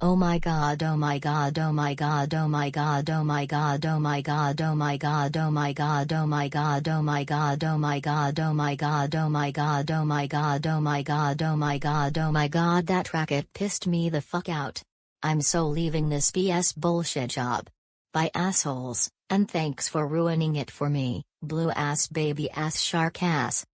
Oh my god, oh my god, oh my god, oh my god, oh my god, oh my god, oh my god, oh my god, oh my god, oh my god, oh my god, oh my god, oh my god, oh my god, oh my god, oh my god, oh my god, that racket pissed me the fuck out. I'm so leaving this BS bullshit job. Bye assholes, and thanks for ruining it for me, blue ass baby ass shark ass.